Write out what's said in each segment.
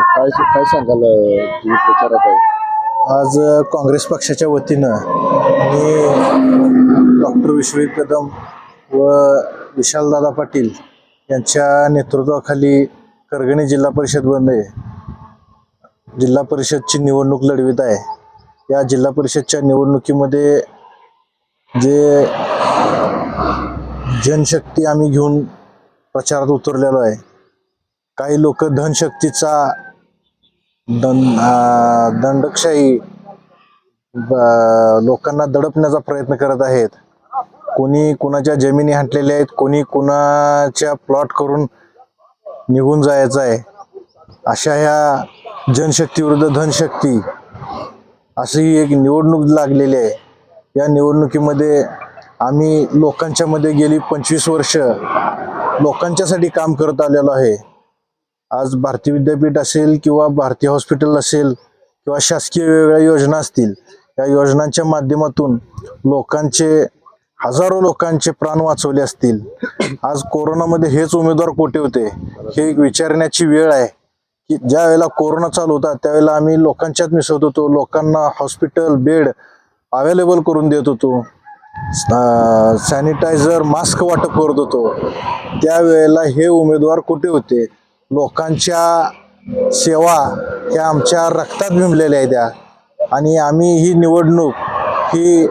काय काय सांगाल तुम्ही प्रचारात आहे? आज काँग्रेस पक्षाच्या वतीनं मी डॉक्टर विश्वजित कदम व विशालदादा पाटील यांच्या नेतृत्वाखाली करगणी जिल्हा परिषदमध्ये जिल्हा परिषदची निवडणूक लढवित आहे. या जिल्हा परिषदच्या निवडणुकीमध्ये जे जनशक्ती आम्ही घेऊन प्रचारात उतरलेलो आहे. काही लोक धनशक्तीचा दंडशाही लोकांना दडपण्याचा प्रयत्न करत आहेत. कोणी कुणाच्या जमिनी हाटलेल्या आहेत, कोणी कुणाच्या प्लॉट करून निघून जायचं आहे. अशा ह्या जनशक्ती विरुद्ध धनशक्ती अशी एक निवडणूक लागलेली आहे. या निवडणुकीमध्ये आम्ही लोकांच्या मध्ये गेली 25 वर्ष लोकांच्यासाठी काम करत आलेलो आहे. आज भारतीय विद्यापीठ असेल किंवा भारतीय हॉस्पिटल असेल किंवा शासकीय वेगवेगळ्या योजना असतील, या योजनांच्या माध्यमातून हजारो लोकांचे प्राण वाचवले असतील. आज कोरोनामध्ये हेच उमेदवार कोठे होते हे एक विचारण्याची वेळ आहे की ज्या वेळेला कोरोना चालू होता त्यावेळेला आम्ही लोकांच्यात मिसळत होतो, लोकांना हॉस्पिटल बेड अवेलेबल करून देत होतो, सॅनिटायझर मास्क वाटप करत होतो. त्यावेळेला हे उमेदवार कुठे होते? लोकांच्या सेवा ह्या आमच्या रक्तात भिनलेल्या आहेत त्या. आणि आम्ही ही निवडणूक ही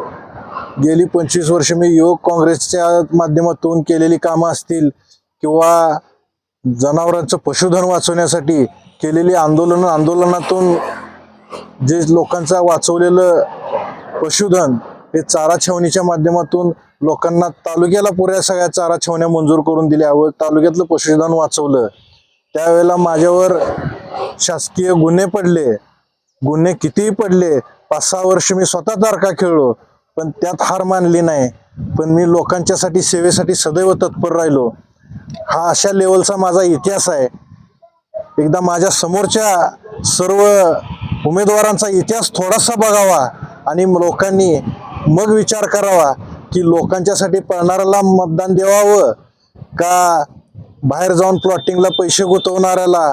गेली 25 वर्ष मी युवक काँग्रेसच्या माध्यमातून केलेली कामं असतील किंवा जनावरांचं पशुधन वाचवण्यासाठी केलेली आंदोलनातून जे लोकांचा वाचवलेलं पशुधन हे चारा छावणीच्या माध्यमातून लोकांना तालुक्याला पुऱ्या सगळ्या चारा छावण्या मंजूर करून दिल्या व तालुक्यातलं पशुधन वाचवलं. त्यावेळेला माझ्यावर शासकीय गुन्हे पडले, गुन्हे कितीही पडले. 5-6 वर्ष मी स्वतः तारखा खेळलो पण त्यात हार मानली नाही. पण मी लोकांच्यासाठी सेवेसाठी सदैव तत्पर राहिलो. हा अशा लेवलचा माझा इतिहास आहे. एकदा माझ्या समोरच्या सर्व उमेदवारांचा इतिहास थोडासा बघावा आणि लोकांनी मग विचार करावा की लोकांच्यासाठी पळणाऱ्याला मतदान द्यावं का बाहेर जाऊन प्लॉटिंगला पैसे गुंतवणाऱ्याला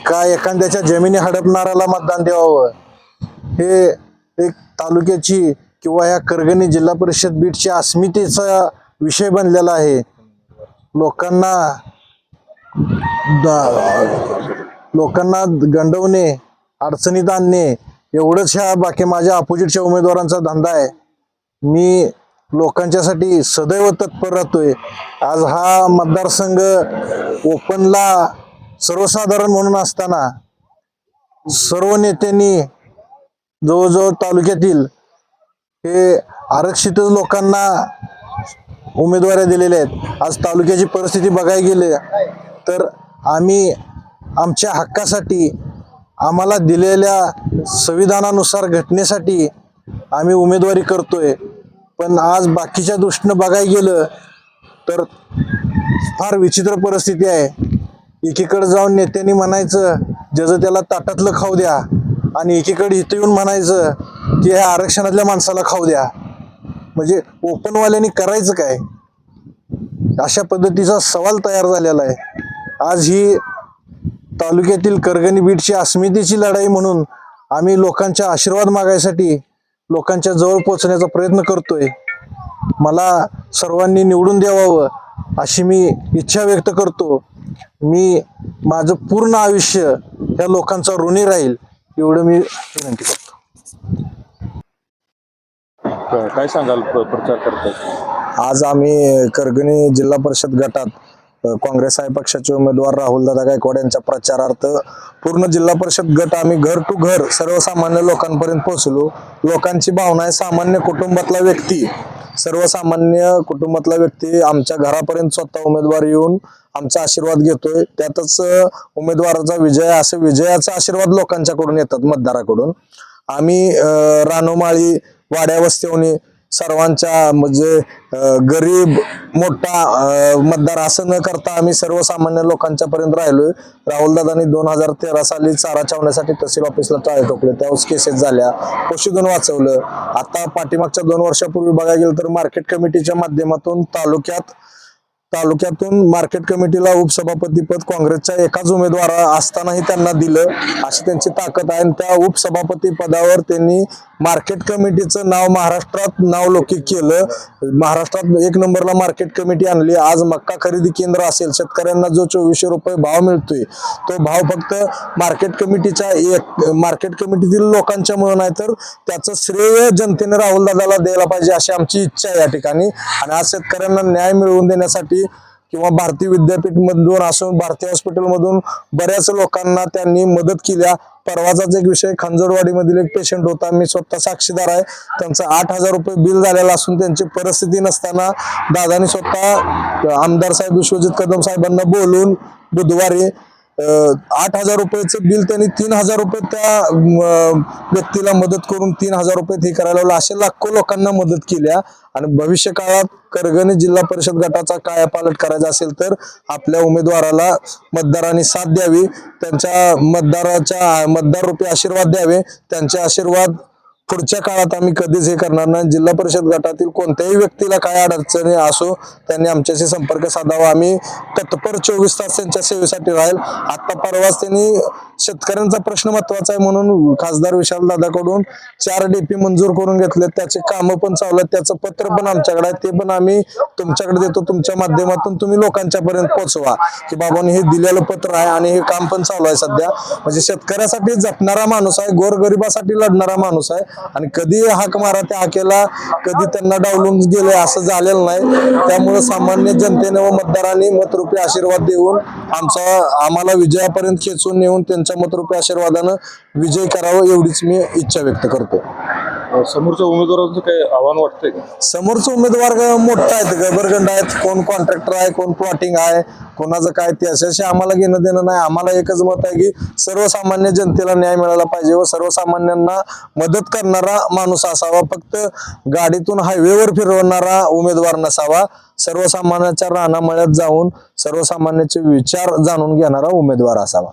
का एखाद्याच्या जमिनी हडपणाऱ्याला मतदान द्यावं. हे एक तालुक्याची किंवा या करगणी जिल्हा परिषद बीडच्या अस्मितेचा विषय बनलेला आहे. लोकांना गंडवणे, अडचणीत आणणे एवढंच ह्या बाकी माझ्या अपोजिटच्या उमेदवारांचा धंदा आहे. मी लोकांच्यासाठी सदैव तत्पर राहतोय. आज हा मतदारसंघ ओपनला सर्वसाधारण म्हणून असताना सर्व नेत्यांनी जवळजवळ तालुक्यातील हे आरक्षितच लोकांना उमेदवाऱ्या दिलेल्या आहेत. आज तालुक्याची परिस्थिती बघायला गेले तर आम्ही आमच्या हक्कासाठी आम्हाला दिलेल्या संविधानानुसार घटनेसाठी आम्ही उमेदवारी करतोय. पण आज बाकीच्या दृष्टीनं बघायला गेलं तर फार विचित्र परिस्थिती आहे. एकीकडे जाऊन नेत्यांनी म्हणायचं ज्याचं त्याला ताटातलं खाऊ द्या आणि एकीकडे इथं येऊन म्हणायचं की ह्या आरक्षणातल्या माणसाला खाऊ द्या. म्हणजे ओपनवाल्यांनी करायचं काय? अशा पद्धतीचा सवाल तयार झालेला आहे. आज ही तालुक्यातील करगणी बीडची अस्मितेची लढाई म्हणून आम्ही लोकांच्या आशीर्वाद मागायसाठी लोकांच्या जवळ पोहोचण्याचा प्रयत्न करतोय. मला सर्वांनी निवडून द्यावं अशी मी इच्छा व्यक्त करतो. मी माझं पूर्ण आयुष्य या लोकांचा ऋणी राहील एवढं मी विनंती करतो. काय सांगाल प्रचार करताय? आज आम्ही करगणी जिल्हा परिषद गटात काँग्रेस आहे पक्षाचे उमेदवार राहुलदादा गायकवाड यांच्या प्रचारार्थ पूर्ण जिल्हा परिषद गट आम्ही घर टू घर सर्वसामान्य लोकांपर्यंत पोहोचलो. लोकांची भावना आहे सर्वसामान्य कुटुंबातला व्यक्ती आमच्या घरापर्यंत स्वतः उमेदवार येऊन आमचा आशीर्वाद घेतोय. त्यातच उमेदवाराचा विजय असे विजयाचा आशीर्वाद लोकांच्याकडून येतात मतदाराकडून. आम्ही रानोमाळी वाड्या वस्तीवणी सर्वांच्या म्हणजे गरीब मोठा मतदार असं न करता आम्ही सर्वसामान्य लोकांच्या पर्यंत राहिलोय. राहुलदादांनी 2013 साली चारा छावण्यासाठी तहसील ऑफिसला टाळे ठोकले, त्यावेळेस केसेस झाल्या, पशुधन वाचवलं. आता पाठीमागच्या 2 वर्षापूर्वी बघायला गेलं तर मार्केट कमिटीच्या माध्यमातून तालुक्यात तालुक्यातून मार्केट कमिटीला उपसभापतीपद काँग्रेसच्या एकाच उमेदवार असतानाही त्यांना दिलं, अशी त्यांची ताकद आहे. आणि त्या उपसभापती पदावर त्यांनी मार्केट कमिटीचं नाव महाराष्ट्रात नावलौकिक केलं. महाराष्ट्रात 1 नंबरला मार्केट कमिटी आणली. आज मक्का खरेदी केंद्र असेल, शेतकऱ्यांना जो 2400 रुपये भाव मिळतोय, तो भाव फक्त मार्केट कमिटीतील लोकांच्यामुळे नाही, तर त्याचं श्रेय जनतेने राहुल दादाला द्यायला पाहिजे, अशी आमची इच्छा आहे या ठिकाणी. आणि आज शेतकऱ्यांना न्याय मिळवून देण्यासाठी किंवा भारतीय विद्यापीठ मधून असून भारतीय हॉस्पिटल मधून बऱ्याच लोकांना त्यांनी मदत केल्या. परवाचाच एक विषय, खंजरवाडी मधील एक पेशंट होता, मी स्वतः साक्षीदार आहे. त्यांचं 8000 रुपये बिल झालेलं असून त्यांची परिस्थिती नसताना दादानी स्वतः आमदार साहेब विश्वजित कदम साहेबांना बोलून बुधवारी 8000 रुपयाचं बिल त्यांनी 3000 रुपये त्या व्यक्तीला मदत करून 3000 रुपये हे करायला लावलं. असे लाखो लोकांना मदत केल्या. आणि भविष्य काळात करगणी जिल्हा परिषद गटाचा कायापालट करायचा असेल तर आपल्या उमेदवाराला मतदारांनी साथ द्यावी, त्यांच्या मतदार रूपी आशीर्वाद द्यावे. त्यांचे आशीर्वाद पुढच्या काळात आम्ही कधीच हे करणार नाही. जिल्हा परिषद गटातील कोणत्याही व्यक्तीला काय अडचणी असो त्यांनी आमच्याशी संपर्क साधावा. आम्ही तत्पर 24 तास त्यांच्या सेवेसाठी राहील. आता परवाच त्यांनी शेतकऱ्यांचा प्रश्न महत्वाचा आहे म्हणून खासदार विशाल दादाकडून 4 DP मंजूर करून घेतले. त्याचे कामं पण चालू आहेत. त्याचं पत्र पण आमच्याकडे आहे, ते पण आम्ही तुमच्याकडे देतो. तुमच्या माध्यमातून तुम्ही लोकांच्या पर्यंत पोहोचवा की बाबांनी हे दिलेलं पत्र आहे आणि हे काम पण चालू आहे सध्या. म्हणजे शेतकऱ्यासाठी जपणारा माणूस आहे, गोरगरिबासाठी लढणारा माणूस आहे. आणि कधी हाक मारा त्या हाकेला कधी त्यांना डावलून गेले असं झालेलं नाही. त्यामुळे सामान्य जनतेने व मतदारांनी मतरूपी आशीर्वाद देऊन आम्हाला विजयापर्यंत खेचून नेऊन त्यांच्या मतरूपी आशीर्वादानं विजय करावं, एवढीच मी इच्छा व्यक्त करतो. समोरच्या उमेदवाराचं काही आव्हान वाटतंय का? समोरचा उमेदवार मोठा आहेत, गबरगंड आहेत. कोण कॉन्ट्रॅक्टर आहे, कोण प्लॉटिंग आहे, कोणाचं काय ते अशाशी आम्हाला घेणं देणं नाही. आम्हाला एकच मत आहे की सर्वसामान्य जनतेला न्याय मिळाला पाहिजे व सर्वसामान्यांना मदत करणारा माणूस असावा. फक्त गाडीतून हायवेवर फिरवणारा उमेदवार नसावा. सर्वसामान्याच्या रानामळ्यात जाऊन सर्वसामान्याचे विचार जाणून घेणारा उमेदवार असावा.